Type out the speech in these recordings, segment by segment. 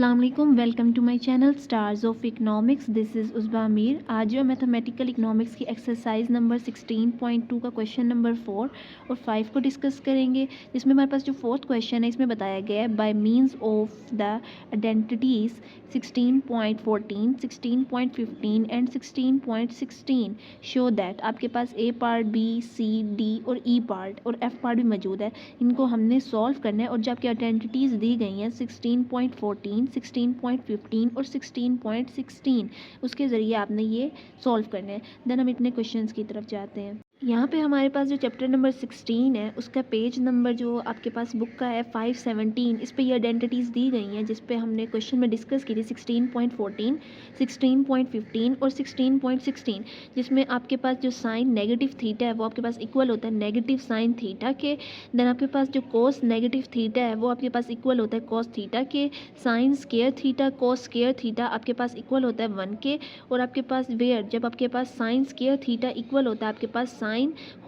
अस्सलाम वालेकुम, welcome to my channel stars of economics. This is Usba Mir. आज जो मैथमेटिकल इकनॉमिक्स की एक्सरसाइज नंबर 16.2 का क्वेश्चन नंबर 4 और 5 को डिस्कस करेंगे, जिसमें हमारे पास जो फोर्थ क्वेश्चन है इसमें बताया गया है by means of the identities 16.14, 16.15 and 16.16 show that. आपके पास ए पार्ट, बी, सी, डी और ई पार्ट और एफ पार्ट भी मौजूद है। इनको हमने सॉल्व करना है और जो आपकी आइडेंटिटीज़ दी गई हैं 16.14, 16.15 और 16.16 उसके ज़रिए आपने ये सॉल्व करना है। देन हम इतने क्वेश्चंस की तरफ जाते हैं। यहाँ पे हमारे पास जो चैप्टर नंबर 16 है उसका पेज नंबर जो आपके पास बुक का है 517, इस पे ये आइडेंटिटीज़ दी गई हैं जिस पे हमने क्वेश्चन में डिस्कस की थी 16.14, 16.15 और 16.16, जिसमें आपके पास जो साइन नेगेटिव थीटा है वो आपके पास इक्वल होता है नेगेटिव साइन थीटा के। देन आपके पास जो कोस नेगेटिव थीटा है वो आपके पास इक्वल होता है कोस थीटा के। Sign square theta, cos square theta आपके पास इक्वल होता है 1 के। और आपके पास वेयर जब आपके पास साइन स्केयर थीटा इक्वल होता है आपके पास sine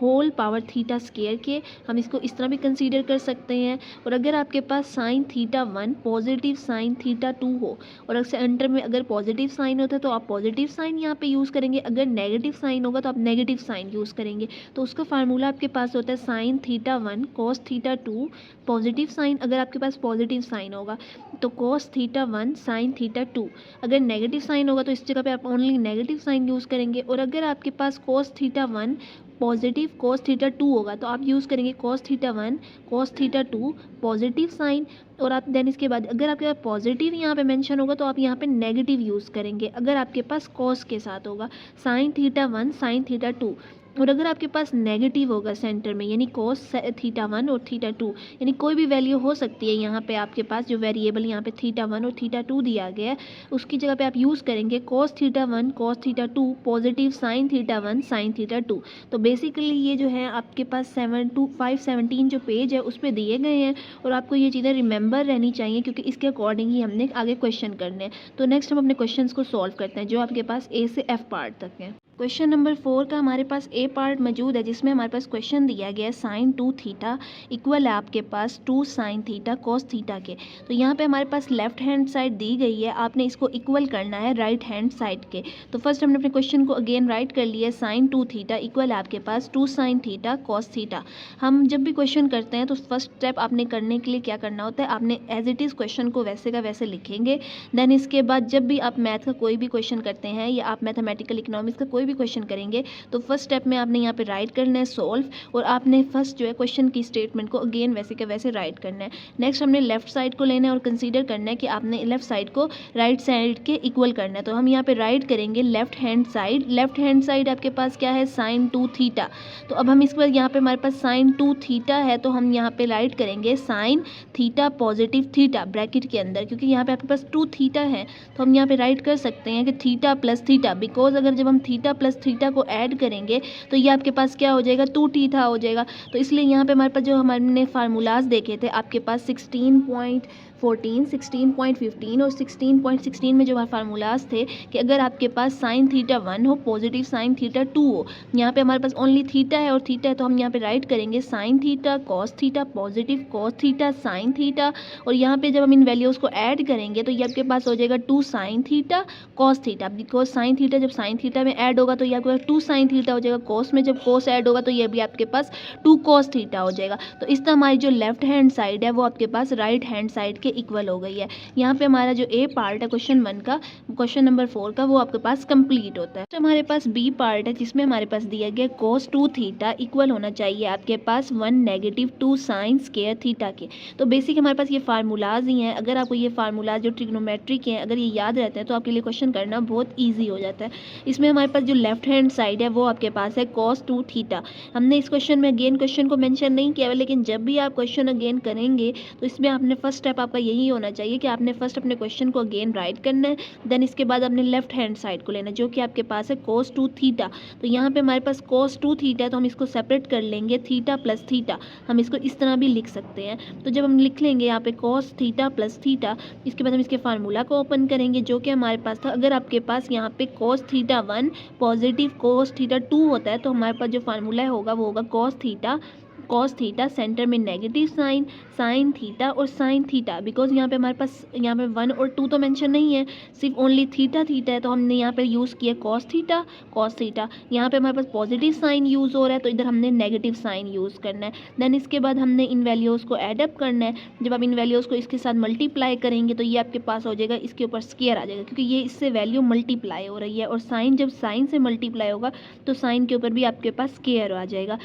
whole power theta square के, हम इसको इस तरह भी कंसीडर कर सकते हैं। और अगर आपके पास sine theta 1 positive sine theta 2 हो और सेंटर में अगर पॉजिटिव साइन होता है तो आप पॉजिटिव साइन यहाँ पे यूज़ करेंगे, अगर नेगेटिव साइन होगा तो आप नेगेटिव साइन यूज़ करेंगे। तो उसका फार्मूला आपके पास होता है sine theta 1 cos theta 2 positive sine, अगर आपके पास पॉजिटिव साइन होगा तो कॉस थीटा 1 साइन थीटा 2, अगर नेगेटिव साइन होगा तो इस जगह पे आप ओनली नेगेटिव साइन यूज़ करेंगे। और अगर आपके पास cos theta 1 positive cos theta 2 होगा तो आप यूज़ करेंगे cos theta 1 cos theta 2 positive sine. और आप देन इसके बाद अगर आपके पास पॉजिटिव यहाँ पे मेंशन होगा तो आप यहाँ पे नेगेटिव यूज़ करेंगे, अगर आपके पास कॉस के साथ होगा साइन थीटा 1 साइन थीटा 2। और अगर आपके पास नेगेटिव होगा सेंटर में यानी कोस थीटा 1 और थीटा 2, यानी कोई भी वैल्यू हो सकती है यहाँ पे आपके पास जो वेरिएबल यहाँ पे थीटा 1 और थीटा 2 दिया गया है उसकी जगह पे आप यूज़ करेंगे cos theta 1 cos theta 2 positive sine theta 1 sign theta 2। तो बेसिकली ये जो है आपके पास 517 जो पेज है उस पर दिए गए हैं और आपको ये चीज़ें रिमेंबर रहनी चाहिए क्योंकि इसके अकॉर्डिंग ही हमने आगे क्वेश्चन करने हैं। तो नेक्स्ट हम अपने क्वेश्चन को सॉल्व करते हैं जो आपके पास ए से एफ पार्ट तक है। क्वेश्चन नंबर 4 का हमारे पास ए पार्ट मौजूद है जिसमें हमारे पास क्वेश्चन दिया गया है साइन 2 थीटा इक्वल है आपके पास 2 साइन थीटा कॉस थीटा के। तो यहाँ पे हमारे पास लेफ्ट हैंड साइड दी गई है, आपने इसको इक्वल करना है राइट हैंड साइड के। तो फर्स्ट हमने अपने क्वेश्चन को अगेन राइट कर लिया है साइन 2 थीटा इक्वल है आपके पास 2 साइन थीटा कॉस थीटा। हम जब भी क्वेश्चन करते हैं तो फर्स्ट स्टेप आपने करने के लिए क्या करना होता है, आपने एज इट इज़ क्वेश्चन को वैसे का वैसे लिखेंगे। देन इसके बाद जब भी आप मैथ का कोई भी क्वेश्चन करते हैं या आप मैथमेटिकल इकोनॉमिक्स का कोई भी क्वेश्चन करेंगे तो फर्स्ट स्टेप में आपने यहाँ पे राइट करना है सॉल्व, और आपने फर्स्ट जो है क्वेश्चन की स्टेटमेंट को अगेन वैसे के वैसे राइट करना है। नेक्स्ट हमने लेफ्ट साइड को लेना है और कंसीडर करना है कि आपने लेफ्ट साइड को राइट साइड के इक्वल करना है। तो हम यहाँ पे राइट करेंगे left hand side. Left hand side आपके पास क्या है साइन 2 थीटा। तो अब हम इसके बाद यहाँ पे हमारे पास साइन 2 थीटा है तो हम यहाँ पे राइट करेंगे sine theta positive theta bracket के अंदर, क्योंकि यहाँ पे आपके पास 2 थीटा है तो हम यहाँ पे राइट कर सकते हैं कि थीटा प्लस थीटा, बिकॉज अगर जब हम थीटा प्लस थीटा को ऐड करेंगे तो ये आपके पास क्या हो जाएगा 2 थीटा हो जाएगा। तो इसलिए यहाँ पे हमारे पास जो हमने फार्मूलाज देखे थे आपके पास 16.14, 16.15 और 16.16 में जो फार्मूलाज थे कि अगर आपके पास साइन थीटा 1 हो पॉजिटिव साइन थीटा 2 हो, यहाँ पे हमारे पास ओनली थीटा है और थीटा है तो हम यहाँ पे राइट करेंगे sine theta cos theta positive cos theta sine theta. और यहाँ पे जब हम इन वैल्यूज़ को ऐड करेंगे तो ये आपके पास हो जाएगा 2 sine theta cos theta, because sine theta जब साइन थीटा में ऐड होगा तो ये आपके पास 2 साइन थीटा हो जाएगा, कॉस में जब कॉस ऐड होगा तो ये भी आपके पास 2 कॉस थीटा हो जाएगा। तो इस तरह हमारी जो लेफ्ट हैंड साइड है वो आपके पास राइट हैंड साइड के इक्वल हो गई है। यहाँ पे हमारा जो ए पार्ट है क्वेश्चन 1 का, क्वेश्चन नंबर 4 का, वो आपके पास कंप्लीट होता है। तो हमारे पास बी पार्ट है जिसमें हमारे पास दिया गया cos 2 थीटा इक्वल होना चाहिए आपके पास 1 नेगेटिव 2 साइन स्केयर थीटा के। तो बेसिक हमारे पास ये फार्मूलाज ही हैं, अगर आपको ये फार्मूलाज जो ट्रिग्नोमेट्रिक हैं अगर ये याद रहते हैं तो आपके लिए क्वेश्चन करना बहुत ईजी हो जाता है। इसमें हमारे पास जो लेफ्ट हैंड साइड है वो आपके पास है cos 2 थीटा। हमने इस क्वेश्चन में अगेन क्वेश्चन को मेंशन नहीं किया है, लेकिन जब भी आप क्वेश्चन अगेन करेंगे तो इसमें आपने फर्स्ट स्टेप आपका यही होना चाहिए कि आपने फर्स्ट अपने क्वेश्चन को अगेन राइट करना है। देन इसके बाद आपने लेफ्ट हैंड साइड को लेना है जो कि आपके पास है cos 2 थीटा। तो यहाँ पे हमारे पास cos 2 थीटा है तो हम इसको सेपरेट कर लेंगे थीटा प्लस थीटा, हम इसको इस तरह भी लिख सकते हैं। तो जब हम लिख लेंगे यहाँ पे cos थीटा प्लस थीटा, इसके बाद हम इसके फार्मूला को ओपन करेंगे जो कि हमारे पास था। अगर आपके पास यहाँ पे cos theta 1 positive cos theta 2 होता है तो हमारे पास जो फार्मूला होगा वो होगा cos theta cos theta, centre में नेगेटिव साइन, साइन थीटा और साइन थीटा। बिकॉज यहाँ पे हमारे पास यहाँ पे 1 और 2 तो मेंशन नहीं है, सिर्फ ओनली थीटा थीटा है, तो हमने यहाँ पे यूज़ किया कॉस थीटा कॉस थीटा। यहाँ पे हमारे पास पॉजिटिव साइन यूज़ हो रहा है तो इधर हमने नेगेटिव साइन यूज़ करना है। देन इसके बाद हमने इन वैल्यूज़ को एडअप करना है। जब आप इन वैल्यूज़ को इसके साथ मल्टीप्लाई करेंगे तो ये आपके पास हो जाएगा, इसके ऊपर स्क्वायर आ जाएगा क्योंकि ये इससे वैल्यू मल्टीप्लाई हो रही है, और साइन जब साइन से मल्टीप्लाई होगा तो साइन के ऊपर भी आपके पास स्क्वायर आ जाएगा।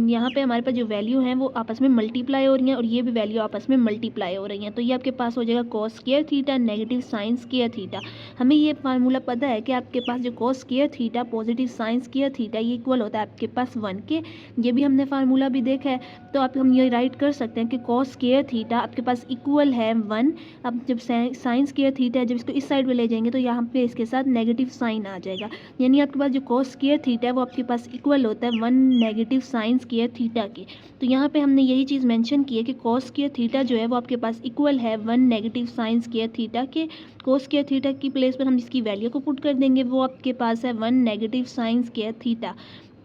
यहाँ पे हमारे पास जो वैल्यू हैं वो आपस में मल्टीप्लाई हो रही हैं और ये भी वैल्यू आपस में मल्टीप्लाई हो रही हैं, तो ये आपके पास हो जाएगा cos square theta negative sine square theta. हमें ये फार्मूला पता है कि आपके पास जो cos square theta positive sign square theta ये इक्वल होता है आपके पास 1 के। ये भी हमने फार्मूला भी देखा है, तो आप हम ये राइट कर सकते हैं कि कॉस स्क्वायर थीटा आपके पास इक्वल है 1। अब जब साइन स्क्वायर थीटा है, जब इसको इस साइड पे ले जाएंगे तो यहाँ पे इसके साथ नेगेटिव साइन आ जाएगा, यानी आपके पास जो कॉस स्क्वायर थीटा है वो आपके पास इक्वल होता है 1 नेगेटिव साइन स्क्वायर थीटा के। तो यहाँ पे हमने यही चीज़ मेंशन की है कि कॉस स्क्वायर थीटा जो है वो आपके पास इक्वल है 1 नेगेटिव साइन स्क्वायर थीटा के। कॉस स्क्वायर थीटा की प्लेस पर हम इसकी वैल्यू को पुट कर देंगे, वो आपके पास है 1 negative sine square theta.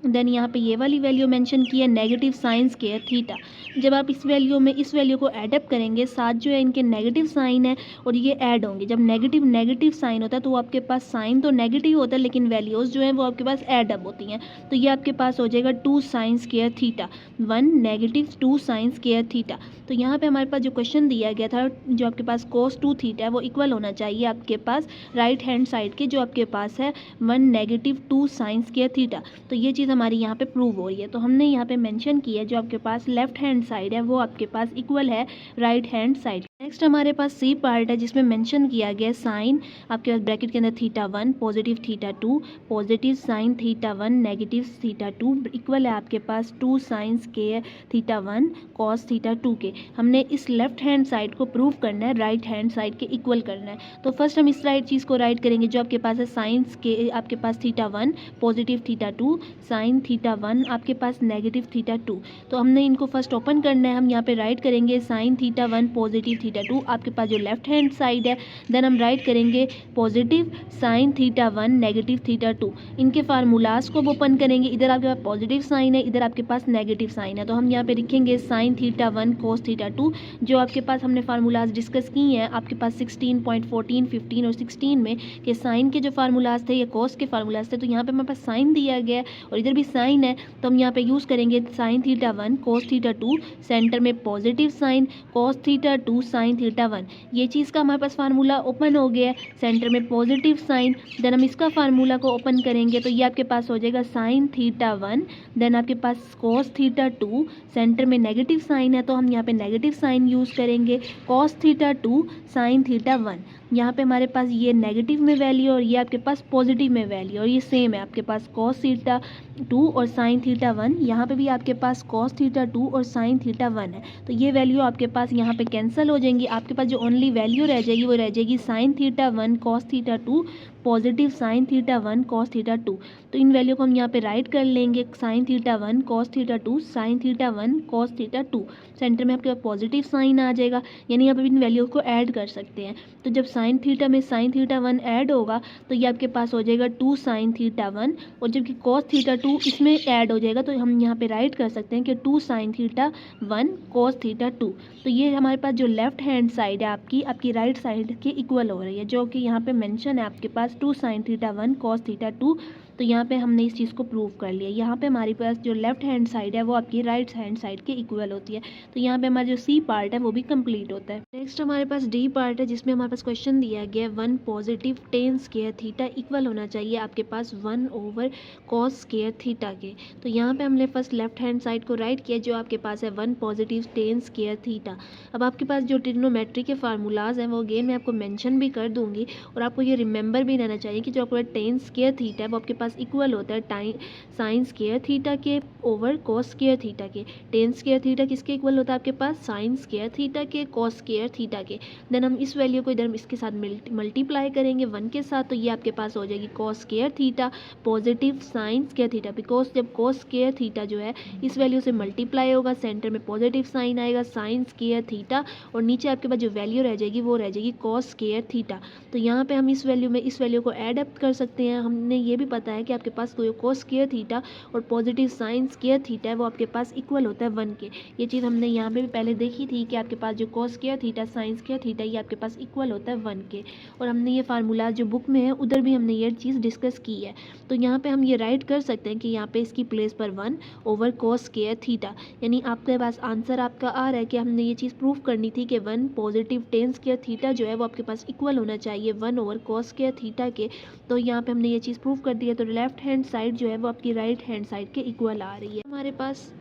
Then यहाँ पे ये वाली वैल्यू मेंशन की है नेगेटिव साइन स्क्वायर थीटा। जब आप इस वैल्यू में इस वैल्यू को एडअप करेंगे, साथ जो है इनके नेगेटिव साइन है और ये ऐड होंगे। जब नेगेटिव नेगेटिव साइन होता है तो आपके पास साइन तो नेगेटिव होता है लेकिन वैल्यूज़ जो है वो आपके पास एडअप होती हैं, तो ये आपके पास हो जाएगा 2 sign square theta, 1 negative 2 sign square theta. तो यहाँ पे हमारे पास जो क्वेश्चन दिया गया था, जो आपके पास cos 2 थीटा है वो इक्वल होना चाहिए आपके पास राइट हैंड साइड के, जो आपके पास है 1 नेगेटिव 2 साइन स्क्वायर थीटा। तो ये चीज़ हमारी यहाँ पे प्रूव हो रही है, तो हमने यहाँ पे मेंशन की है जो आपके पास लेफ्ट हैंड साइड है वो आपके पास इक्वल है राइट हैंड साइड। नेक्स्ट हमारे पास सी पार्ट है जिसमें मेंशन किया गया साइन आपके पास ब्रैकेट के अंदर theta 1 positive theta 2 positive sine theta 1 negative theta 2 equal है आपके पास 2 sign square theta 1 cos theta 2 के। हमने इस लेफ्ट हैंड साइड को प्रूव करना है राइट हैंड साइड के इक्वल करना है। तो फर्स्ट हम इस राइट चीज़ को राइट करेंगे, जो आपके पास है साइन के आपके पास theta 1 positive theta 2 sine theta 1 आपके पास नेगेटिव थीटा 2। तो हमने इनको फर्स्ट ओपन करना है, हम यहाँ पे राइट करेंगे साइन थीटा 1 पॉजिटिव थीटा 2 आपके पास जो लेफ्ट हैंड साइड है। देन हम राइट करेंगे positive sine theta 1 negative theta 2। इनके फार्मूलाज को ओपन करेंगे, इधर आपके पास पॉजिटिव साइन है, इधर आपके पास नेगेटिव साइन है, तो हम यहाँ पे लिखेंगे साइन थीटा 1 कोस थीटा 2। जो आपके पास हमने फार्मूलाज डिस्कस की हैं आपके पास 16.14 15 और 16 में कि साइन के जो फार्मूलाज थे या कोस के फार्मूलाज थे, तो यहाँ पे हमारे पास साइन दिया गया है और इधर भी साइन है, तो हम यहाँ पे यूज़ करेंगे साइन थीटा 1 कोस थीटा 2 सेंटर में positive sine cos theta 2 sine theta 1। ये चीज़ का हमारे पास फार्मूला ओपन हो गया है, सेंटर में पॉजिटिव साइन। देन हम इसका फार्मूला को ओपन करेंगे तो ये आपके पास हो जाएगा साइन थीटा 1 देन आपके पास कोस थीटा 2 सेंटर में नेगेटिव साइन है तो हम यहाँ पे नेगेटिव साइन यूज़ करेंगे कोस थीटा 2 साइन थीटा 1। यहाँ पे हमारे पास ये नेगेटिव में वैल्यू और ये आपके पास पॉजिटिव में वैल्यू और ये सेम है आपके पास कॉस थीटा 2 और साइन थीटा 1। यहाँ पे भी आपके पास कॉस थीटा 2 और साइन थीटा 1 है, तो ये वैल्यू आपके पास यहाँ पे कैंसिल हो जाएंगी। आपके पास जो ओनली वैल्यू रह जाएगी वो रह जाएगी sign theta 1 cos theta 2 positive sine theta 1 cos theta 2। तो इन वैल्यू को हम यहाँ पे राइट कर लेंगे sign theta 1 cos theta 2 sine theta 1 cos theta 2। सेंटर में आपके पास पॉजिटिव साइन आ जाएगा, यानी यहाँ पे इन वैल्यू को ऐड कर सकते हैं। तो जब साइन थीटा में साइन थीटा 1 ऐड होगा तो ये आपके पास हो जाएगा 2 साइन थीटा 1 और जबकि कॉस थीटा 2 इसमें ऐड हो जाएगा तो हम यहाँ पे राइट कर सकते हैं कि 2 साइन थीटा 1 कॉस थीटा 2। तो ये हमारे पास जो लेफ्ट हैंड साइड है आपकी राइट साइड के इक्वल हो रही है, जो कि यहाँ पे मेंशन है आपके पास 2 साइन थीटा 1 कॉस थीटा 2। तो यहाँ पे हमने इस चीज़ को प्रूव कर लिया। यहाँ पे हमारे पास जो लेफ्ट हैंड साइड है वो आपकी राइट हैंड साइड के इक्वल होती है। तो यहाँ पे हमारा जो सी पार्ट है वो भी कंप्लीट होता है। नेक्स्ट हमारे पास डी पार्ट है जिसमें हमारे पास क्वेश्चन दिया गया 1 positive ten square theta equal होना चाहिए आपके पास 1 ओवर कॉस स्क्वायर थीटा के। तो यहाँ पे हमने फर्स्ट लेफ्ट हैंड साइड को राइट किया, जो आपके पास है 1 पॉजिटिव टेन स्क्वायर थीटा। अब आपके पास जो ट्रिग्नोमेट्री के फार्मूलाज हैं वो अगेन मैं आपको मेंशन भी कर दूंगी और आपको ये रिमेंबर भी रहना चाहिए कि जो आपका टेन स्क्वायर थीटा है वो आपके पास इक्वल होता है साइन स्क्वायर थीटा के ओवर कॉस स्क्वायर थीटा के। टेन स्क्वायर थीटा किसके इक्वल होता है आपके पास साइन स्क्वायर थीटा के कॉस स्क्वायर थीटा के। देन हम इस वैल्यू को इधर इसके साथ मल्टीप्लाई करेंगे 1 के साथ, तो ये आपके पास हो जाएगी cos square theta positive sign square theta. Because जब कॉस स्क्वायर थीटा जो है इस वैल्यू से मल्टीप्लाई होगा, सेंटर में पॉजिटिव साइन आएगा साइन स्क्वायर थीटा और नीचे आपके पास जो वैल्यू रह जाएगी वो रह जाएगी कॉस स्क्वायर थीटा। तो यहाँ पे हम इस वैल्यू में इस वैल्यू को ऐड अप कर सकते हैं। हमने ये भी पता है कि आपके पास कोई कोस स्क्वायर थीटा और पॉजिटिव साइन स्क्वायर थीटा है वो आपके पास इक्वल होता है 1 के। ये चीज़ हमने यहाँ पे भी पहले देखी थी कि आपके पास जो cos square theta sine square theta ये आपके पास इक्वल होता है 1 के, और हमने ये फार्मूला जो बुक में है उधर भी हमने ये चीज़ डिस्कस की है। तो यहाँ पे हम ये राइट कर सकते हैं कि यहाँ पे इसकी प्लेस पर 1 ओवर कोस स्क्वायर थीटा, यानी आपके पास आंसर आपका आ रहा है कि हमने ये चीज़ प्रूव करनी थी कि 1 पॉजिटिव टेन स्क्वायर थीटा जो है वो आपके पास इक्वल होना चाहिए 1 ओवर कोस स्क्वायर थीटा के। तो यहाँ पे हमने ये चीज़ प्रूव कर दी है। तो लेफ्ट हैंड साइड जो है वो आपकी राइट हैंड साइड के इक्वल आ रही है। हमारे पास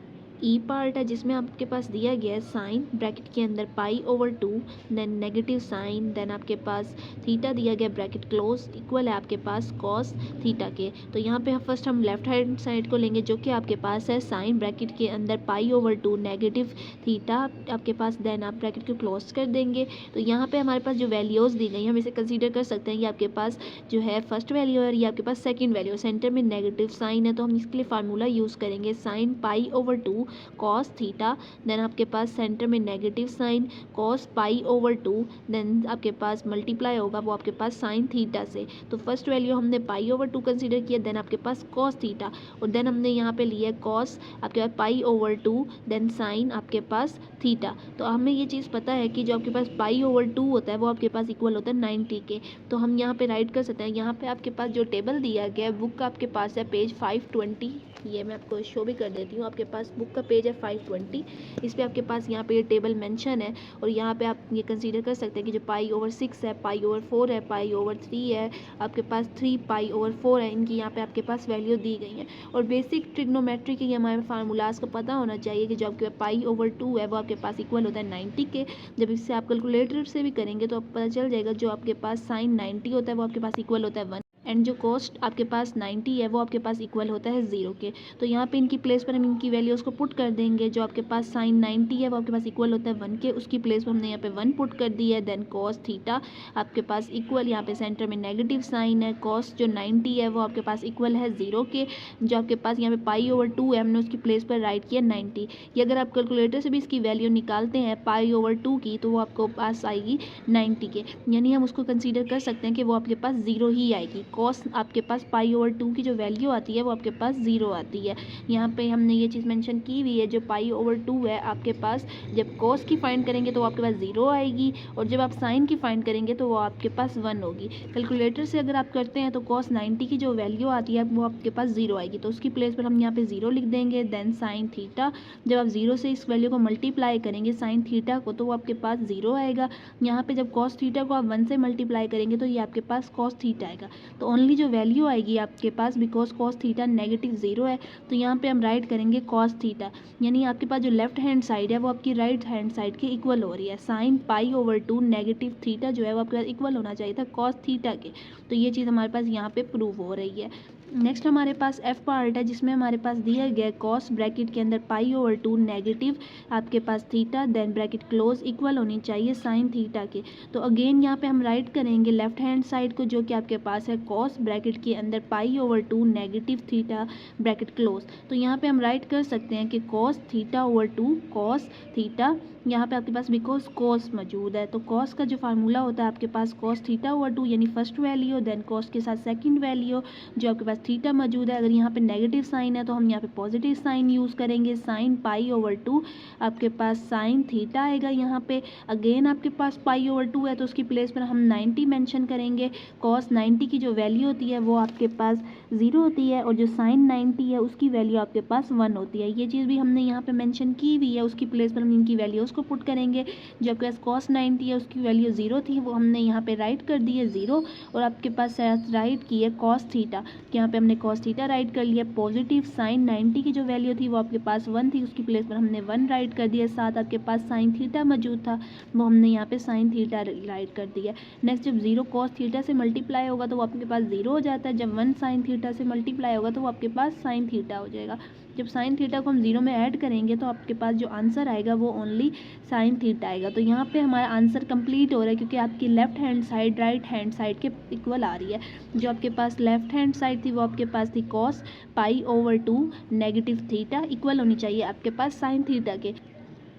ई पार्ट है जिसमें आपके पास दिया गया है साइन ब्रैकेट के अंदर pi over 2, then negative sine, then आपके पास थीटा दिया गया ब्रैकेट क्लोज इक्वल है आपके पास कॉस थीटा के। तो यहाँ पे फर्स्ट हम लेफ्ट हैंड साइड को लेंगे जो कि आपके पास है साइन ब्रैकेट के अंदर पाई ओवर 2 नेगेटिव थीटा आपके पास, देन आप ब्रैकेट को क्लोज कर देंगे। तो यहाँ पे हमारे पास जो वैल्यूज़ दी गई हम इसे कंसीडर कर सकते हैं। ये आपके पास जो है फर्स्ट वैल्यू है, ये आपके पास सेकेंड वैल्यू, सेंटर में नेगेटिव साइन है तो हम इसके लिए फार्मूला यूज़ करेंगे sine pi over 2 cos theta, then आपके पास सेंटर में negative sine cos pi over 2, then आपके पास मल्टीप्लाई होगा वो आपके पास साइन थीटा से। तो फर्स्ट वैल्यू हमने पाई ओवर 2 कंसीडर किया, देन आपके पास कॉस थीटा, और देन हमने यहाँ पे लिया कॉस आपके पास पाई ओवर 2, देन साइन आपके पास थीटा। तो हमें ये चीज़ पता है कि जो आपके पास पाई ओवर 2 होता है वो आपके पास इक्वल होता है 90 के। तो हम यहाँ पे राइट कर सकते हैं। यहाँ पे आपके पास जो टेबल दिया गया है बुक का आपके पास है पेज 520, ये मैं आपको शो भी कर देती हूँ। आपके पास बुक का पेज है 520, इस पे आपके पास यहाँ पे ये टेबल मेंशन है, और यहाँ पे आप ये कंसीडर कर सकते हैं कि जो पाई ओवर 6 है, पाई ओवर 4 है, पाई ओवर 3 है, आपके पास 3 पाई ओवर 4 है, इनकी यहाँ पे आपके पास वैल्यू दी गई है। और बेसिक ट्रिग्नोमेट्री के हमारे फार्मूलाज को पता होना चाहिए कि जो आपके पाई ओवर 2 है वो आपके पास इक्वल होता है 90 के। जब इससे आप कैलकुलेटर से भी करेंगे तो आप पता चल जाएगा जो आपके पास साइन 90 होता है वो आपके पास इक्वल होता है 1, एंड जो कॉस्ट आपके पास 90 है वो आपके पास इक्वल होता है 0 के। तो यहाँ पे इनकी प्लेस पर हम इनकी वैल्यूज़ को पुट कर देंगे। जो आपके पास साइन 90 है वो आपके पास इक्वल होता है 1 के, उसकी प्लेस पर हमने यहाँ पे 1 पुट कर दी है। देन कॉस थीटा आपके पास इक्वल, यहाँ पे सेंटर में नेगेटिव साइन है, कॉस जो 90 है वो आपके पास इक्वल है 0 के। जो आपके पास यहाँ पे पाई ओवर 2 है हमने उसकी प्लेस पर राइट किया 90। ये अगर आप कैलकुलेटर से भी इसकी वैल्यू निकालते हैं पाई ओवर 2 की तो वो आपको पास आएगी 90 के, यानी हम उसको कंसीडर कर सकते हैं कि वो आपके पास 0 ही आएगी। कॉस आपके पास पाई ओवर 2 की जो वैल्यू आती है वो आपके पास 0 आती है। यहाँ पे हमने ये चीज़ मेंशन की हुई है, जो पाई ओवर 2 है आपके पास जब कॉस की फाइंड करेंगे तो आपके पास 0 आएगी, और जब आप साइन की फाइंड करेंगे तो वो आपके पास 1 होगी। कैलकुलेटर से अगर आप करते हैं तो कॉस 90 की जो वैल्यू आती है वो आपके पास 0 आएगी, तो उसकी प्लेस पर हम यहाँ पे 0 लिख देंगे। देन साइन थीटा, जब आप 0 से इस वैल्यू को मल्टीप्लाई करेंगे साइन थीटा को तो वो आपके पास 0 आएगा। यहाँ पे जब कॉस थीटा को आप 1 से मल्टीप्लाई करेंगे तो ये आपके पास कॉस थीटा आएगा। तो ओनली जो वैल्यू आएगी आपके पास बिकॉज कॉस थीटा नेगेटिव 0 है, तो यहाँ पे हम राइट करेंगे कॉस थीटा, यानी आपके पास जो लेफ्ट हैंड साइड है वो आपकी राइट हैंड साइड के इक्वल हो रही है। Sign pi over 2 negative theta जो है वो आपके पास इक्वल होना चाहिए था कॉस थीटा के। तो ये चीज़ हमारे पास यहाँ पे प्रूव हो रही है। नेक्स्ट हमारे पास एफ पार्ट है जिसमें हमारे पास दिया गया कॉस ब्रैकेट के अंदर पाई ओवर 2 नेगेटिव आपके पास theta, then bracket close equal होनी चाहिए साइन थीटा के। तो अगेन यहाँ पे हम राइट करेंगे लेफ्ट हैंड साइड को जो कि आपके पास है कॉस ब्रैकेट के अंदर pi over 2 negative theta bracket close. तो यहाँ पे हम राइट कर सकते हैं कि cos theta over 2 cos theta, यहाँ पे आपके पास बिकॉज कॉस मौजूद है तो कॉस का जो फार्मूला होता है आपके पास कॉस थीटा ओवर 2 यानी फर्स्ट वैल्यू, देन कॉस के साथ सेकंड वैल्यू जो आपके पास थीटा मौजूद है। अगर यहाँ पे नेगेटिव साइन है तो हम यहाँ पे पॉजिटिव साइन यूज़ करेंगे। साइन पाई ओवर 2 आपके पास साइन थीटा आएगा। यहाँ पे अगेन आपके पास पाई ओवर 2 है तो उसकी प्लेस पर हम 90 मेंशन करेंगे। कॉस 90 की जो वैल्यू होती है वो आपके पास 0 होती है, और जो साइन 90 है उसकी वैल्यू आपके पास 1 होती है। ये चीज़ भी हमने यहाँ पे मेंशन की हुई है, उसकी प्लेस पर हम इनकी वैल्यूज़ को पुट करेंगे। जो आपके पास कॉस 90 है उसकी वैल्यू 0 थी, वो हमने यहाँ पे राइट कर दी है 0, और आपके पास राइट की है कॉस थीटा, यहाँ पे हमने कॉस थीटा राइट कर लिया। पॉजिटिव साइन 90 की जो वैल्यू थी वो आपके पास 1 थी, उसकी प्लेस पर हमने 1 राइट कर दिया। साथ आपके पास साइन थीटा मौजूद था वो हमने यहाँ पे साइन थीटा राइट कर दिया। नेक्स्ट जब 0 कॉस थीटा से मल्टीप्लाई होगा तो वो आपके पास 0 हो जाता है। जब 1 साइन थीटा से मल्टीप्लाई होगा तो वो आपके पास साइन थीटा हो जाएगा। जब साइन थीटा को हम 0 में ऐड करेंगे तो आपके पास जो आंसर आएगा वो ओनली साइन थीटा आएगा। तो यहाँ पे हमारा आंसर कंप्लीट हो रहा है क्योंकि आपकी left hand side right hand side के इक्वल आ रही है। जो आपके पास लेफ्ट हैंड साइड थी वो आपके पास थी cos pi over 2 negative theta equal होनी चाहिए आपके पास साइन थीटा के।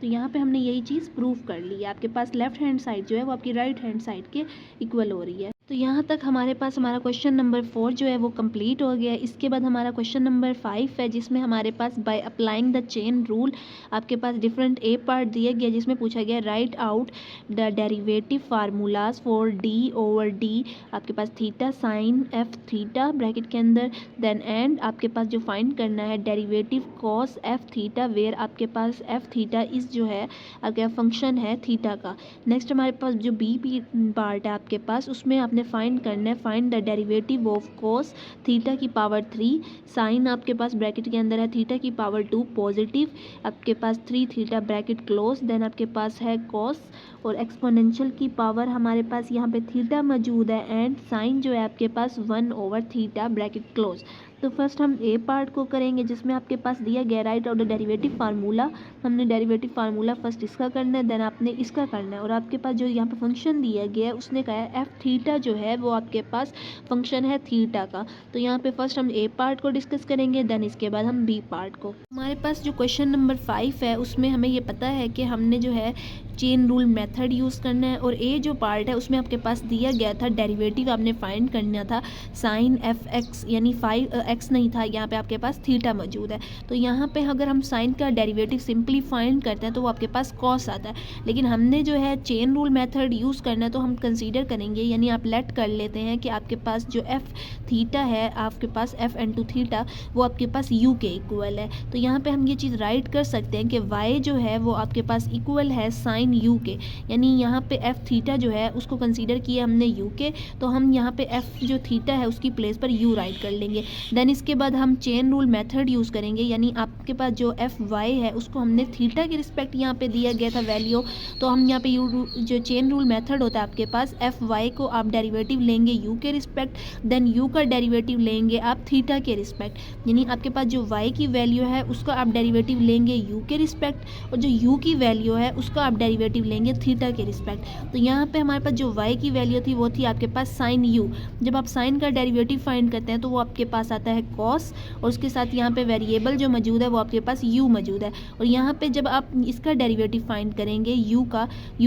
तो यहाँ पे हमने यही चीज़ प्रूव कर ली है। आपके पास लेफ्ट हैंड साइड जो है वो आपकी राइट हैंड साइड के इक्वल हो रही है। तो यहाँ तक हमारे पास हमारा क्वेश्चन नंबर 4 जो है वो कंप्लीट हो गया है। इसके बाद हमारा क्वेश्चन नंबर 5 है, जिसमें हमारे पास by applying the chain rule आपके पास डिफरेंट ए पार्ट दिया गया, जिसमें पूछा गया write out the derivative formulas for D over D आपके पास theta sine F theta bracket के अंदर, देन एंड आपके पास जो फाइंड करना है derivative cos F theta where आपके पास एफ थीटा इस जो है आपका फंक्शन है थीटा का। नेक्स्ट हमारे पास जो बी पार्ट है आपके पास, उसमें आपने फाइंड करना है find the derivative of cos theta की पावर 3 साइन आपके पास ब्रैकेट के अंदर है थीटा की पावर 2 पॉजिटिव आपके पास 3 थीटा ब्रैकेट क्लोज, देन आपके पास है कॉस और एक्सपोनेंशियल की पावर हमारे पास यहाँ पे थीटा मौजूद है एंड साइन जो है आपके पास 1 ओवर थीटा ब्रैकेट क्लोज। तो फर्स्ट हम ए पार्ट को करेंगे, जिसमें आपके पास दिया गया write out the derivative formula. हमने डेरिवेटिव फार्मूला फर्स्ट इसका करना है, देन आपने इसका करना है, और आपके पास जो यहाँ पे फंक्शन दिया गया है उसने कहा है एफ थीटा जो है वो आपके पास फंक्शन है थीटा का। तो यहाँ पे फर्स्ट हम ए पार्ट को डिस्कस करेंगे, देन इसके बाद हम बी पार्ट को। हमारे पास जो क्वेश्चन नंबर 5 है उसमें हमें ये पता है कि हमने जो है चेन रूल मेथड यूज़ करना है, और ए जो पार्ट है उसमें आपके पास दिया गया था डेरिवेटिव आपने फाइंड करना था साइन एफ एक्स, यानी 5x नहीं था, यहाँ पे आपके पास थीटा मौजूद है। तो यहाँ पे अगर हम साइन का डेरिवेटिव सिंपली फाइंड करते हैं तो वो आपके पास कॉस आता है, लेकिन हमने जो है चेन रूल मेथड यूज़ करना है तो हम कंसीडर करेंगे, यानी आप लेट कर लेते हैं कि आपके पास जो एफ थीटा है आपके पास एफ इनटू थीटा वो आपके पास यू के इक्वल है। तो यहाँ पे हम ये चीज़ राइट कर सकते हैं कि वाई जो है वो आपके पास इक्वल है साइन यू के, यानी यहाँ पे एफ थीटा जो है उसको कंसीडर किया हमने यू के, तो हम यहाँ पे एफ जो थीटा है उसकी प्लेस पर यू राइट कर लेंगे। देन इसके बाद हम चेन रूल मेथड यूज़ करेंगे, यानी आपके पास जो एफ वाई है उसको हमने थीटा के रिस्पेक्ट यहाँ पे दिया गया था वैल्यू, तो हम यहाँ पे यू जो चेन रूल मेथड होता है आपके पास एफ वाई को आप डेरिवेटिव लेंगे यू के रिस्पेक्ट, देन यू का डेरिवेटिव लेंगे आप थीटा के रिस्पेक्ट, यानी आपके पास जो वाई की वैल्यू है उसका आप डेरिवेटिव लेंगे यू के रिस्पेक्ट, और जो यू की वैल्यू है उसका आप डेरिवेटिव लेंगे थीटा के रिस्पेक्ट। तो यहाँ पे हमारे पास जो वाई की वैल्यू थी वो थी आपके पास साइन यू। जब आप साइन का डेरिवेटिव फाइंड करते हैं तो वो आपके पास आता है कॉस, और उसके साथ यहाँ पे वेरिएबल जो मौजूद है वो आपके पास यू मौजूद है, और यहाँ पे जब आप इसका डेरिवेटिव फाइंड करेंगे यू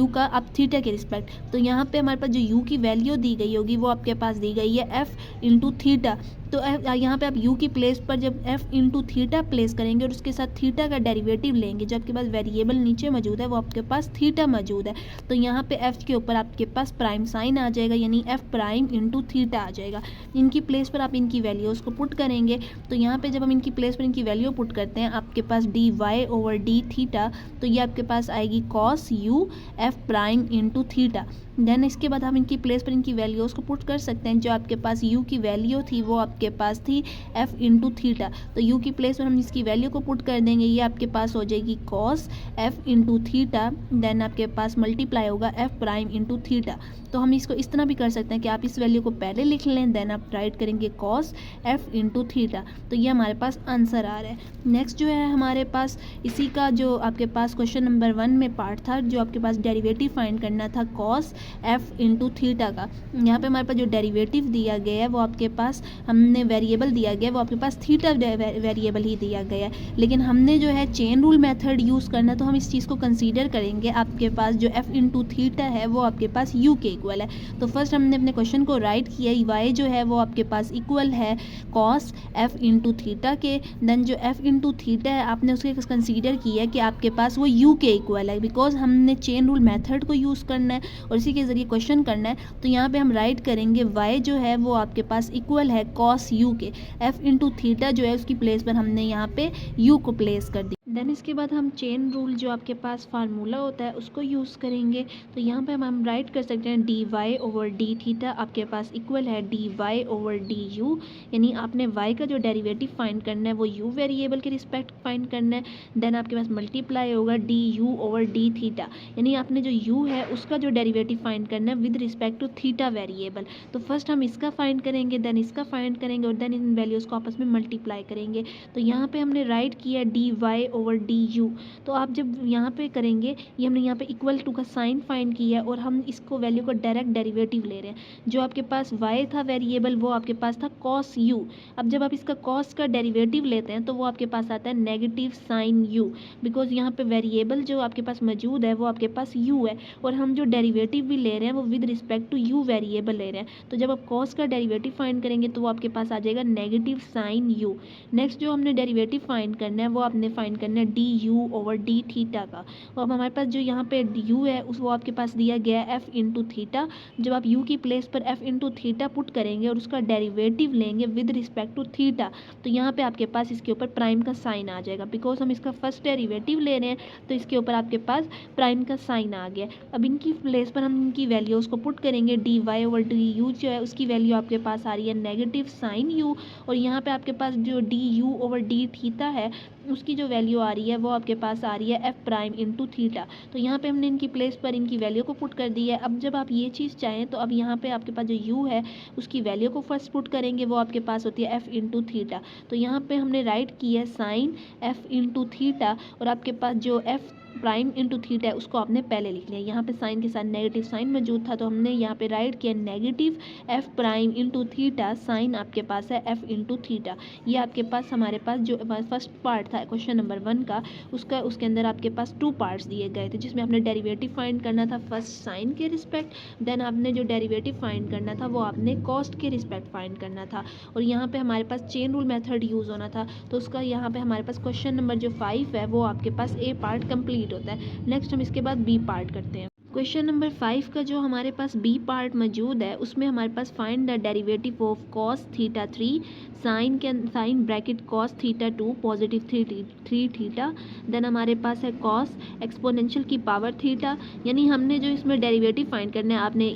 का आप थीटा के रिस्पेक्ट, तो यहाँ पे हमारे पास जो यू की वैल्यू दी गई होगी वो आपके पास दी गई है एफ इंटू थीटा। तो यहाँ पे आप u की प्लेस पर जब f इंटू थीटा प्लेस करेंगे और उसके साथ थीटा का डेरिवेटिव लेंगे, जो आपके पास वेरिएबल नीचे मौजूद है वो आपके पास थीटा मौजूद है, तो यहाँ पे f के ऊपर आपके पास प्राइम साइन आ जाएगा, यानी f प्राइम इंटू थीटा आ जाएगा। इनकी प्लेस पर आप इनकी वैल्यूज़ को पुट करेंगे, तो यहाँ पे जब हम इनकी प्लेस पर इनकी वैल्यू पुट करते हैं आपके पास D Y over D theta, तो ये आपके पास आएगी cos u f prime into theta. Then इसके बाद हम इनकी प्लेस पर इनकी वैल्यूज़ को पुट कर सकते हैं, जो आपके पास u की वैल्यू थी वो आपके पास थी f इंटू थीटा, तो u की प्लेस पर हम इसकी वैल्यू को पुट कर देंगे, ये आपके पास हो जाएगी cos f into theta, then आपके पास मल्टीप्लाई होगा f प्राइम इंटू थीटा। तो हम इसको इस तरह भी कर सकते हैं कि आप इस वैल्यू को पहले लिख लें, देन आप राइट करेंगे कॉस f इंटू थीटा, तो ये हमारे पास आंसर आ रहा है। नेक्स्ट जो है हमारे पास इसी का जो आपके पास क्वेश्चन नंबर 1 में पार्ट था, जो आपके पास डेरिवेटिव फाइंड करना था कॉस f इंटू थीटा का। यहाँ पे हमारे पास जो डेरिवेटिव दिया गया है वो आपके पास हमने वेरिएबल दिया गया है वो आपके पास थीटा वेरिएबल ही दिया गया है, लेकिन हमने जो है चेन रूल मेथड यूज़ करना, तो हम इस चीज़ को कंसीडर करेंगे आपके पास जो f इंटू थीटा है वो आपके पास u के इक्वल है। तो फर्स्ट हमने अपने क्वेश्चन को राइट किया, y जो है वो आपके पास इक्वल है कॉस f इंटू थीटा के, देन जो f इंटू थीटा है आपने उसके कंसीडर किया कि आपके पास वो u के इक्वल है, बिकॉज हमने चेन रूल मेथड को यूज़ करना है और इसी के ज़रिए क्वेश्चन करना है। तो यहाँ पे हम राइट करेंगे y जो है वो आपके पास इक्वल है कॉस u के, f इंटू थीटा जो है उसकी प्लेस पर हमने यहाँ पे u को प्लेस कर दी। देन इसके बाद हम चेन रूल जो आपके पास फार्मूला होता है उसको यूज़ करेंगे, तो यहाँ पे हम राइट कर सकते हैं D Y over D theta आपके पास इक्वल है D Y over D U, यानी आपने y का जो डेरिवेटिव फाइंड करना है वो u वेरिएबल के रिस्पेक्ट फाइंड करना है, देन आपके पास मल्टीप्लाई होगा D U over D theta, यानी आपने जो u है उसका जो डेरिवेटिव फाइंड करना है with respect to theta variable. तो फर्स्ट हम इसका फाइंड करेंगे, देन इसका फाइंड करेंगे और देन इन वैल्यूज़ को आपस में मल्टीप्लाई करेंगे। तो यहाँ पे हमने राइट किया D Y over D U. तो आप जब यहाँ पे करेंगे, ये हमने यहाँ पे इक्वल टू का साइन फाइंड किया है और हम इसको वैल्यू को डायरेक्ट डेरिवेटिव ले रहे हैं। जो आपके पास y था वेरिएबल, वो आपके पास था कॉस u। अब जब आप इसका कॉस का डेरिवेटिव लेते हैं तो वो आपके पास आता है नेगेटिव साइन u, बिकॉज यहाँ पे वेरिएबल जो आपके पास मौजूद है वो आपके पास u है, और हम जो डेरिवेटिव भी ले रहे हैं वो with respect to u variable ले रहे हैं। तो जब आप कॉस का डेरिवेटिव फाइंड करेंगे तो वो आपके पास आ जाएगा नेगेटिव साइन u। नेक्स्ट जो हमने डेरिवेटिव फाइंड करना है वो आपने फाइंड करना है D U over D theta का। और अब हमारे पास जो यहाँ पे u है उस वो आपके पास दिया गया है f इंटू थीटा। जब आप u की प्लेस पर f इंटू थीटा पुट करेंगे और उसका डेरिवेटिव लेंगे विद रिस्पेक्ट टू थीटा, तो यहाँ पे आपके पास इसके ऊपर प्राइम का साइन आ जाएगा, बिकॉज हम इसका फर्स्ट डेरिवेटिव ले रहे हैं तो इसके ऊपर आपके पास प्राइम का साइन आ गया। अब इनकी प्लेस पर हम इनकी वैल्यूज को पुट करेंगे, D Y over D U जो है उसकी वैल्यू आपके पास आ रही है नेगेटिव साइन यू, और यहाँ पे आपके पास जो D U over D theta है उसकी जो वैल्यू आ रही है वो आपके पास आ रही है एफ प्राइम इंटू थीटा। तो यहाँ पे हमने इनकी प्लेस पर इनकी वैल्यू को पुट कर दी है। अब जब आप ये चीज़ चाहें तो अब यहाँ पे आपके पास जो u है उसकी वैल्यू को फर्स्ट पुट करेंगे, वो आपके पास होती है f इंटू थीटा। तो यहाँ पे हमने राइट की है साइन f इंटू थीटा, और आपके पास जो f प्राइम इंटू थीटा है उसको आपने पहले लिख लिया। यहाँ पे साइन के साथ नेगेटिव साइन मौजूद था तो हमने यहाँ पे राइट किया negative F prime into theta, sine आपके पास है एफ इंटू थीटा। ये आपके पास हमारे पास जो फर्स्ट पार्ट था क्वेश्चन नंबर 1 का, उसके अंदर आपके पास 2 पार्ट्स दिए गए थे, जिसमें आपने डेरिवेटिव फाइंड करना था फर्स्ट साइन के रिस्पेक्ट, देन आपने जो डेरिवेटिव फाइंड करना था वो आपने कॉस्ट के रिस्पेक्ट फाइंड करना था। और यहाँ पे हमारे पास चेन रूल मेथड यूज़ होना था, तो उसका यहाँ पे हमारे पास क्वेश्चन नंबर जो 5 है वो आपके पास ए पार्ट कंप्लीट होता है। नेक्स्ट हम इसके बाद बी पार्ट करते हैं। क्वेश्चन नंबर 5 का जो हमारे पास बी पार्ट मौजूद है उसमें हमारे पास find the derivative of cos theta 3 sine bracket cos theta 2 positive 3 theta, then हमारे पास है कॉस एक्सपोनेंशियल की पावर थीटा। यानी हमने जो इसमें डेरिवेटिव फाइंड करना है, आपने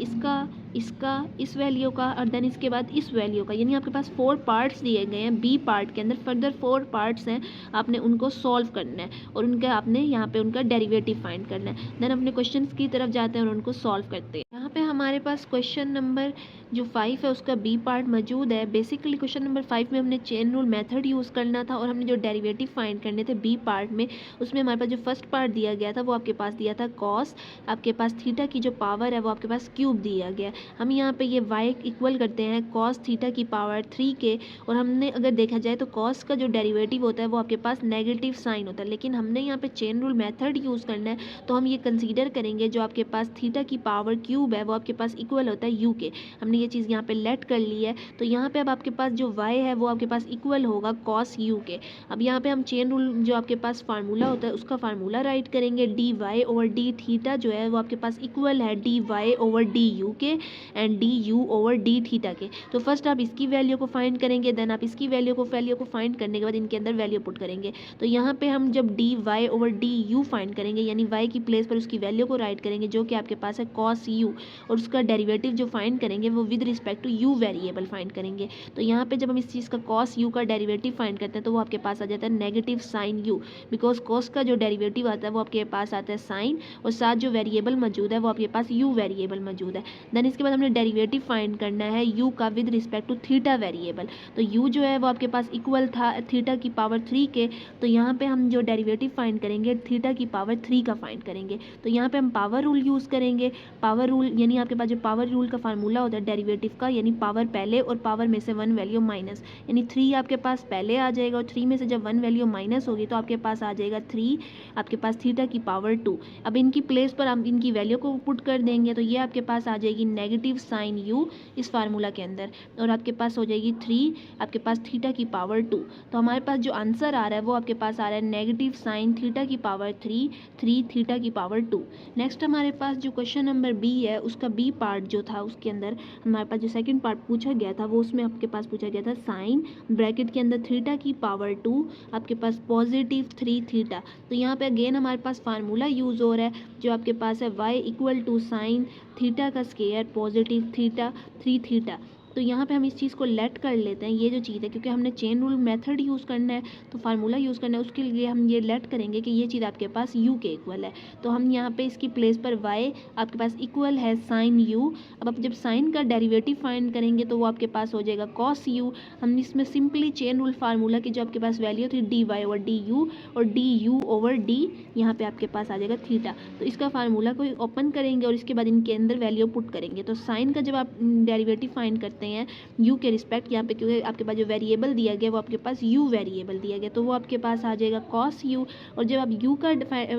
इसका इस वैल्यू का और देन इसके बाद इस वैल्यू का, यानी आपके पास 4 पार्ट्स दिए गए हैं बी पार्ट के अंदर, फर्दर 4 पार्ट्स हैं, आपने उनको सॉल्व करना है और उनका आपने यहाँ पे उनका डेरिवेटिव फाइंड करना है। देन अपने क्वेश्चंस की तरफ जाते हैं और उनको सॉल्व करते हैं। यहाँ पे हमारे पास क्वेश्चन नंबर जो 5 है उसका बी पार्ट मौजूद है। बेसिकली क्वेश्चन नंबर 5 में हमने चेन रूल मेथड यूज़ करना था और हमने जो डेरिवेटिव फाइंड करने थे बी पार्ट में, उसमें हमारे पास जो फर्स्ट पार्ट दिया गया था वो आपके पास दिया था कॉस, आपके पास थीटा की जो पावर है वो आपके पास क्यूब दिया गया। हम यहाँ पे ये y इक्वल करते हैं कॉस थीटा की पावर 3 के, और हमने अगर देखा जाए तो कॉस का जो डेरिवेटिव होता है वो आपके पास नेगेटिव साइन होता है, लेकिन हमने यहाँ पे चेन रूल मेथड यूज़ करना है तो हम ये कंसीडर करेंगे जो आपके पास थीटा की पावर क्यूब है वो आपके पास इक्वल होता है u के। हमने ये चीज़ यहाँ पे लेट कर ली है, तो यहाँ पे अब आपके पास जो y है वो आपके पास इक्वल होगा कॉस u के। अब यहाँ पे हम चेन रूल जो आपके पास फार्मूला होता है उसका फार्मूला राइट करेंगे, D Y over D theta जो है वो आपके पास इक्वल है D Y over D U के and D U over D theta के। तो फर्स्ट आप इसकी वैल्यू को फाइंड करेंगे, देन आप इसकी वैल्यू को फाइंड करने के बाद इनके अंदर वैल्यू पुट करेंगे। तो यहाँ पे हम जब D Y over D U find करेंगे, यानी y की प्लेस पर उसकी वैल्यू को राइट करेंगे जो कि आपके पास है कॉस u, और उसका डेरिवेटिव जो फाइंड करेंगे वो with respect to u variable find करेंगे। तो यहाँ पे जब हम इस चीज़ का कॉस u का डेरिवेटिव फाइंड करते हैं तो वो आपके पास आ जाता है negative sine u, because cos का जो डेरिवेटिव आता है वो आपके पास आता है साइन, और साथ जो वेरिएबल मौजूद है वो आपके पास u वेरिएबल मौजूद है। देन इसके बाद हमने डेरिवेटिव फाइंड करना है u का with respect to theta variable. तो u जो है वो आपके पास इक्वल था थीटा की पावर 3 के, तो यहाँ पे हम जो डेरिवेटिव फाइंड करेंगे थीटा की पावर 3 का फाइंड करेंगे। तो यहाँ पे हम पावर रूल यूज़ करेंगे। पावर रूल यानी आपके पास जो पावर रूल का फार्मूला होता है डेरिवेटिव का, यानी पावर पहले और पावर में से 1 वैल्यू माइनस, यानी 3 आपके पास पहले आ जाएगा और 3 में से जब 1 वैल्यू माइनस होगी तो आपके पास आ जाएगा 3 आपके पास थीटा की पावर 2। अब इनकी प्लेस पर हम इनकी वैल्यू को पुट कर देंगे तो ये आपके पास आ जाएगी नेगेटिव साइन u इस फार्मूला के अंदर, और आपके पास हो जाएगी 3 आपके पास थीटा की पावर 2। तो हमारे पास जो आंसर आ रहा है वो आपके पास आ रहा है नेगेटिव साइन थीटा की पावर 3 थीटा की पावर 2। नेक्स्ट हमारे पास जो क्वेश्चन नंबर बी है उसका बी पार्ट जो था उसके अंदर हमारे पास जो सेकंड पार्ट पूछा गया था वो उसमें आपके पास पूछा गया था साइन ब्रैकेट के अंदर थीटा की पावर 2 आपके पास पॉजिटिव 3 थीटा। तो यहाँ पे अगेन हमारे पास फार्मूला यूज़ हो रहा है जो आपके पास है y equal to sine theta का स्क्वायर पॉजिटिव थीटा 3 थीटा। तो यहाँ पे हम इस चीज़ को लेट कर लेते हैं, ये जो चीज़ है, क्योंकि हमने चेन रूल मेथड यूज़ करना है तो फार्मूला यूज़ करना है, उसके लिए हम ये लेट करेंगे कि ये चीज़ आपके पास u के इक्वल है। तो हम यहाँ पे इसकी प्लेस पर y आपके पास इक्वल है साइन u। अब आप जब साइन का डेरिवेटिव फाइंड करेंगे तो वो आपके पास हो जाएगा cos u। हम इसमें सिंपली चेन रूल फार्मूला की जो आपके पास वैल्यू थी dy ओवर du और du ओवर d यहाँ पे आपके पास आ जाएगा थीटा। तो इसका फार्मूला को ओपन करेंगे और इसके बाद इनके अंदर वैल्यू पुट करेंगे। तो साइन का जब आप डेरिवेटिव फाइंड करते हैं u के रिस्पेक्ट, यहाँ पे क्योंकि आपके पास जो वेरिएबल दिया गया वो आपके पास u वेरिएबल दिया गया, तो वो आपके पास आ जाएगा cos u। और जब आप u का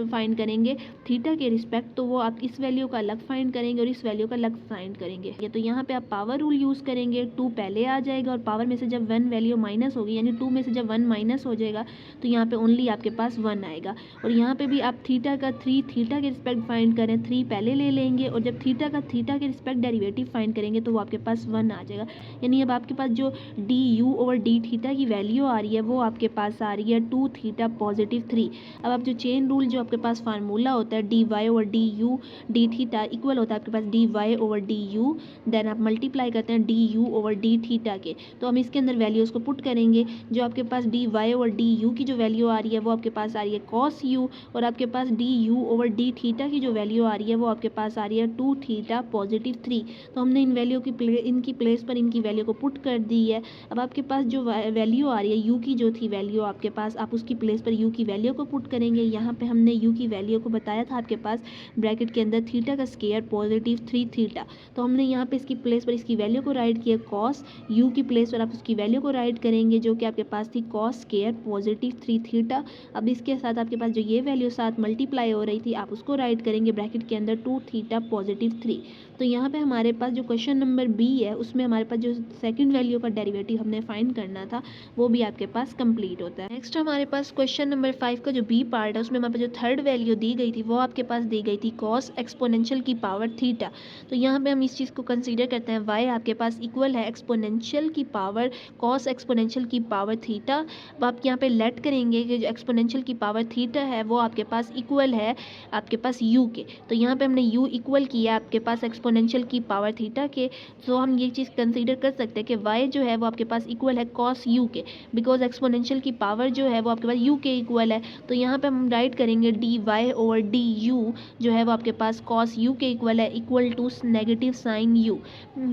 फाइंड करेंगे थीटा के रिस्पेक्ट, तो वो आप इस वैल्यू का अलग फाइंड करेंगे और इस वैल्यू का अलग फाइंड करेंगे। तो यहाँ पे आप पावर रूल यूज़ करेंगे, 2 पहले आ जाएगा और पावर में से जब 1 वैल्यू माइनस होगी, यानी 2 में से जब 1 माइनस हो जाएगा तो यहाँ पे ओनली आपके पास 1 आएगा। और यहाँ पे भी आप थीटा का 3 थीटा के रिस्पेक्ट फाइंड करें, 3 पहले ले लेंगे और जब थीटा का थीटा के रिस्पेक्ट डेरिवेटिव फाइंड करेंगे तो वो आपके पास 1 आ जाएगा। यानी अब आपके पास जो D U over D theta की वैल्यू आ रही है वो आपके पास आ रही है 2 थीटा पॉजिटिव 3। अब आप जो चेन रूल जो आपके पास फार्मूला होता है D Y over D U D theta equal होता है आपके पास D Y over D U, then आप मल्टीप्लाई करते हैं D U over D theta के। तो हम इसके अंदर वैल्यूज़ को पुट करेंगे। जो आपके पास D Y over D U की जो वैल्यू आ रही है वो आपके पास आ रही है कॉस यू, और आपके पास D U over D theta की जो वैल्यू आ रही है वो आपके पास आ रही है 2 थीटा पॉजिटिव 3। तो हमने इन वैल्यू की इनकी प्लेस पर इनकी वैल्यू को पुट कर दी है। अब आपके पास जो वैल्यू आ रही है यू की जो थी वैल्यू आपके पास, आप उसकी प्लेस पर यू की वैल्यू को पुट करेंगे। यहाँ पे हमने यू की वैल्यू को बताया था आपके पास ब्रैकेट के अंदर थीटा का स्क्वायर पॉजिटिव 3 थीटा। तो हमने यहाँ पे इसकी प्लेस पर इसकी वैल्यू को राइट किया कॉस, यू की प्लेस पर आप उसकी वैल्यू को राइट करेंगे जो कि आपके पास थी कॉस स्क्वायर पॉजिटिव 3 थीटा। अब इसके साथ आपके पास जो ये वैल्यू साथ मल्टीप्लाई हो रही थी आप उसको राइट करेंगे ब्रैकेट के अंदर 2 थीटा पॉजिटिव 3। तो यहाँ पे हमारे पास जो क्वेश्चन नंबर बी है उसमें हमारे पास जो सेकंड वैल्यू का डेरिवेटिव हमने फाइंड करना था वो भी आपके पास कंप्लीट होता है। नेक्स्ट हमारे पास क्वेश्चन नंबर 5 का जो बी पार्ट है उसमें हमारे पास जो थर्ड वैल्यू दी गई थी वो आपके पास दी गई थी कॉस एक्सपोनेंशियल की पावर थीटा। तो यहाँ पे हम इस चीज़ को कंसीडर करते हैं y आपके पास इक्वल है एक्सपोनेंशियल की पावर कॉस एक्सपोनेंशियल की पावर थीटा। अब आप यहाँ पे लेट करेंगे कि जो एक्सपोनेंशियल की पावर थीटा है वो आपके पास इक्वल है आपके पास u के। तो यहाँ पे हमने u इक्वल किया आपके पास एक्सपोनेंशियल की पावर थीटा के। तो हम ये चीज़ कंसीडर कर सकते हैं कि y जो है वो आपके पास इक्वल है कॉस u के, बिकॉज एक्सपोनेंशियल की पावर जो है वो आपके पास u के इक्वल है। तो यहाँ पे हम राइट करेंगे D Y over D U जो है वो आपके पास कॉस u के इक्वल है equal to negative sine u।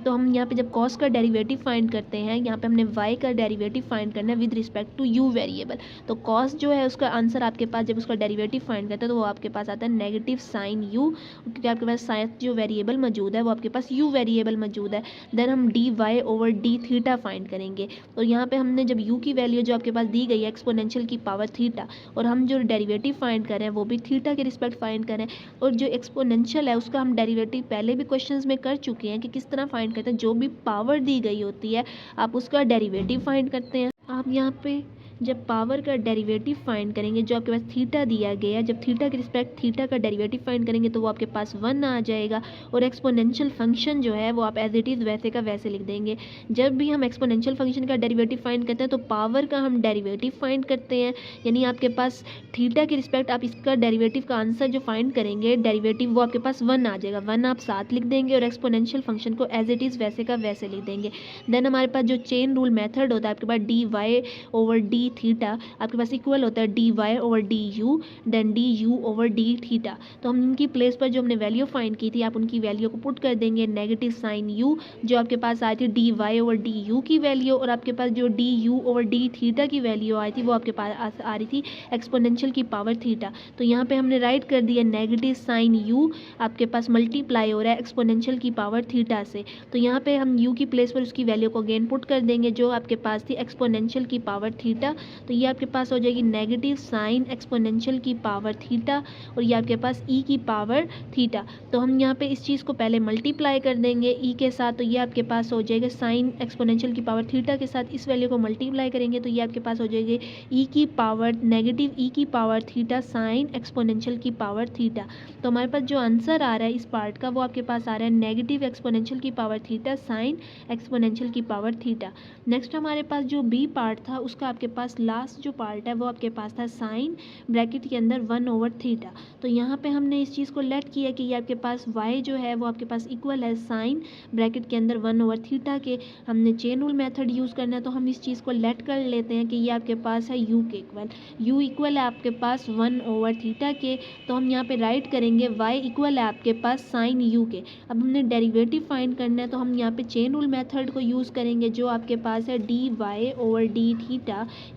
तो हम यहाँ पे जब कॉस का डेरिवेटिव फाइंड करते हैं यहाँ पे हमने y का डेरिवेटिव फाइंड करना है with respect to u variable. तो कॉस जो है उसका आंसर आपके पास जब उसका डेरिवेटिव फाइंड करते हैं तो वो आपके पास आता है नेगेटिव साइन u, क्योंकि आपके पास साइन जो वेरिएबल मौजूद है वो आपके पास u वेरिएबल मौजूद है। देन हम D Y over D theta find करेंगे। और यहाँ पे हमने जब u की वैल्यू जो आपके पास दी गई है एक्सपोनेंशियल की पावर थीटा, और हम जो डेरिवेटिव फाइंड कर रहे हैं वो भी थीटा के रिस्पेक्ट फाइंड करें। और जो एक्सपोनेंशियल है उसका हम डेरिवेटिव पहले भी क्वेश्चंस में कर चुके हैं कि किस तरह फाइंड करते हैं। जो भी पावर दी गई होती है आप उसका डेरिवेटिव फाइंड करते हैं। आप यहाँ पे जब पावर का डेरिवेटिव फाइंड करेंगे जो आपके पास थीटा दिया गया है, जब थीटा के रिस्पेक्ट थीटा का डेरिवेटिव फाइंड करेंगे तो वो आपके पास 1 आ जाएगा। और एक्सपोनेंशियल फंक्शन जो है वो आप एज इट इज़ वैसे का वैसे लिख देंगे। जब भी हम एक्सपोनेंशियल फंक्शन का डेरिवेटिव फाइंड करते हैं तो पावर का हम डेरिवेटिव फाइंड करते हैं, यानी आपके पास थीटा के रिस्पेक्ट आप इसका डेरिवेटिव का आंसर जो फाइंड करेंगे डेरिवेटिव वो आपके पास 1 आ जाएगा। 1 आप साथ लिख देंगे और एक्सपोनेंशियल फंक्शन को एज इट इज़ वैसे का वैसे लिख देंगे। देन हमारे पास जो चेन रूल मेथड होता है आपके पास D Y over D theta आपके पास इक्वल होता है D Y over D U then D U over D theta. तो हम इनकी प्लेस पर जो हमने वैल्यू फाइंड की थी आप उनकी वैल्यू को पुट कर देंगे नेगेटिव साइन यू जो आपके पास आई थी D Y over D U की वैल्यू, और आपके पास जो D U over D theta की वैल्यू आई थी वो आपके पास आ रही थी एक्सपोनेंशियल की पावर थीटा। तो यहाँ पे हमने राइट कर दिया नेगेटिव साइन यू आपके पास मल्टीप्लाई हो रहा है एक्सपोनेंशियल की पावर थीटा से। तो यहाँ पे हम यू की प्लेस पर उसकी वैल्यू को अगेन पुट कर देंगे जो आपके पास थी एक्सपोनेंशियल की पावर थीटा। तो ये आपके पास हो जाएगी नेगेटिव साइन एक्सपोनेंशियल की पावर थीटा और ये आपके पास ई की पावर थीटा। तो हम यहाँ पे इस चीज़ को पहले मल्टीप्लाई कर देंगे ई के साथ, तो ये आपके पास हो जाएगा साइन एक्सपोनेंशियल की पावर थीटा के साथ इस वैल्यू को मल्टीप्लाई करेंगे तो ये आपके पास हो जाएगी ई की पावर नेगेटिव ई की पावर थीटा साइन एक्सपोनेंशियल की पावर थीटा। तो हमारे पास जो आंसर आ रहा है इस पार्ट का वो आपके पास आ रहा है नेगेटिव एक्सपोनेंशियल की पावर थीटा साइन एक्सपोनेंशियल की पावर थीटा। नेक्स्ट हमारे पास जो बी पार्ट था उसका आपके पास पास लास्ट जो पार्ट है वो आपके पास था साइन ब्रैकेट के अंदर 1/थीटा। तो यहाँ पे हमने इस चीज़ को लेट किया कि ये आपके पास y जो है वो आपके पास इक्वल है साइन ब्रैकेट के अंदर 1/थीटा के। हमने चेन रूल मेथड यूज़ करना है, तो हम इस चीज़ को लेट कर लेते हैं कि ये आपके पास है u के इक्वल। u इक्वल है आपके पास 1/थीटा के, तो हम यहाँ पे राइट करेंगे y इक्वल है आपके पास साइन u के। अब हमने डेरिवेटिव फाइंड करना है, तो हम यहाँ पे चेन रूल मेथड को यूज़ करेंगे, जो आपके पास है dy/d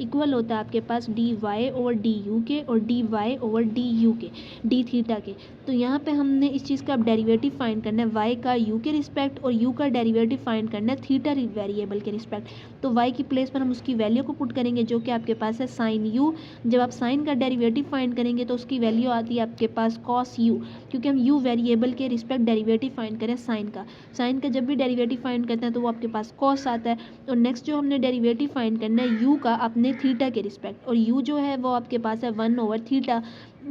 इक्वल होता है आपके पास dy/du के और dy/du के डी थीटा के। तो यहाँ पे हमने इस चीज़ का अब डेरिवेटिव फाइंड करना है y का u के रिस्पेक्ट और u का डेरिवेटिव फाइंड करना है थीटा वेरिएबल के रिस्पेक्ट। तो y की प्लेस पर हम उसकी वैल्यू को पुट करेंगे, जो कि आपके पास है साइन u। जब आप साइन का डेरिवेटिव फाइंड करेंगे तो उसकी वैल्यू आती है आपके पास कॉस u, क्योंकि हम u वेरिएबल के रिस्पेक्ट डेरिवेटिव फाइंड करें साइन का जब भी डेरिवेटिव फाइंड करते हैं तो वो आपके पास कॉस आता है। और नेक्स्ट जो हमने डेरिवेटिव फाइंड करना है u का अपने थीटा के रिस्पेक्ट, और u जो है वो आपके पास है 1/थीटा।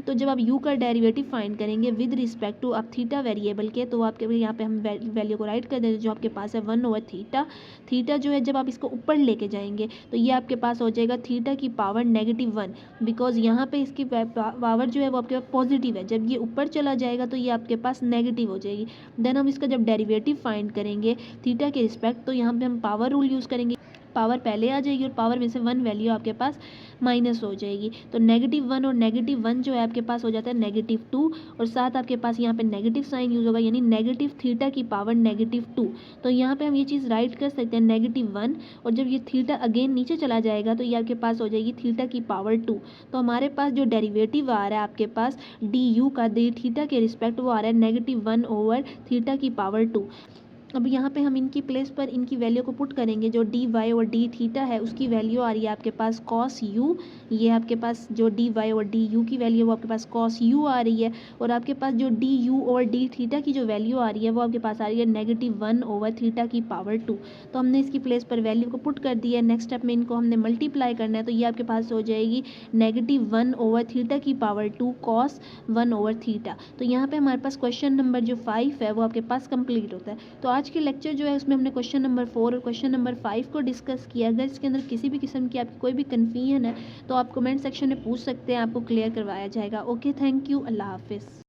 तो जब आप u का डेरिवेटिव फाइंड करेंगे विद रिस्पेक्ट टू आप थीटा वेरिएबल के, तो आपके यहाँ पे हम वैल्यू को राइट कर देते हैं, जो आपके पास है 1/थीटा। थीटा जो है जब आप इसको ऊपर लेके जाएंगे तो ये आपके पास हो जाएगा थीटा की पावर -1, बिकॉज यहाँ पे इसकी पावर जो है वो आपके पास पॉजिटिव है। जब ये ऊपर चला जाएगा तो ये आपके पास नेगेटिव हो जाएगी। देन हम इसका जब डेरिवेटिव फाइंड करेंगे थीटा के रिस्पेक्ट, तो यहाँ पे हम पावर रूल यूज़ करेंगे। पावर पहले आ जाएगी और पावर में से 1 वैल्यू आपके पास माइनस हो जाएगी, तो -1 और -1 जो है आपके पास हो जाता है -2, और साथ आपके पास यहाँ पे नेगेटिव साइन यूज़ होगा, यानी नेगेटिव थीटा की पावर -2। तो यहाँ पे हम ये चीज़ राइट कर सकते हैं -1, और जब ये थीटा अगेन नीचे चला जाएगा तो ये आपके पास हो जाएगी थीटा की पावर 2। तो हमारे पास जो डेरिवेटिव आ रहा है आपके पास डी का डी थीटा के रिस्पेक्ट, वो आ रहा है -1/थीटा की पावर 2। अब यहाँ पे हम इनकी प्लेस पर इनकी वैल्यू को पुट करेंगे, जो डी वाई और डी थीटा है उसकी वैल्यू आ रही है आपके पास कॉस यू। ये आपके पास जो डी वाई और डी यू की वैल्यू है वो आपके पास कॉस यू आ रही है, और आपके पास जो डी यू और डी थीटा की जो वैल्यू आ रही है वो आपके पास आ रही है -1/थीटा की पावर 2। तो हमने इसकी प्लेस पर वैल्यू को पुट कर दिया है। नेक्स्ट स्टेप में इनको हमने मल्टीप्लाई करना है, तो ये आपके पास हो जाएगी -1/थीटा की पावर 2 कॉस 1/थीटा। तो यहाँ पे हमारे पास क्वेश्चन नंबर जो 5 है वो आपके पास कंप्लीट होता है। तो आज के लेक्चर जो है उसमें हमने क्वेश्चन नंबर 4 और क्वेश्चन नंबर 5 को डिस्कस किया। अगर इसके अंदर किसी भी किस्म की आपकी कोई भी कन्फ्यूजन है तो आप कमेंट सेक्शन में पूछ सकते हैं, आपको क्लियर करवाया जाएगा। ओके, थैंक यू, अल्लाह हाफिज़।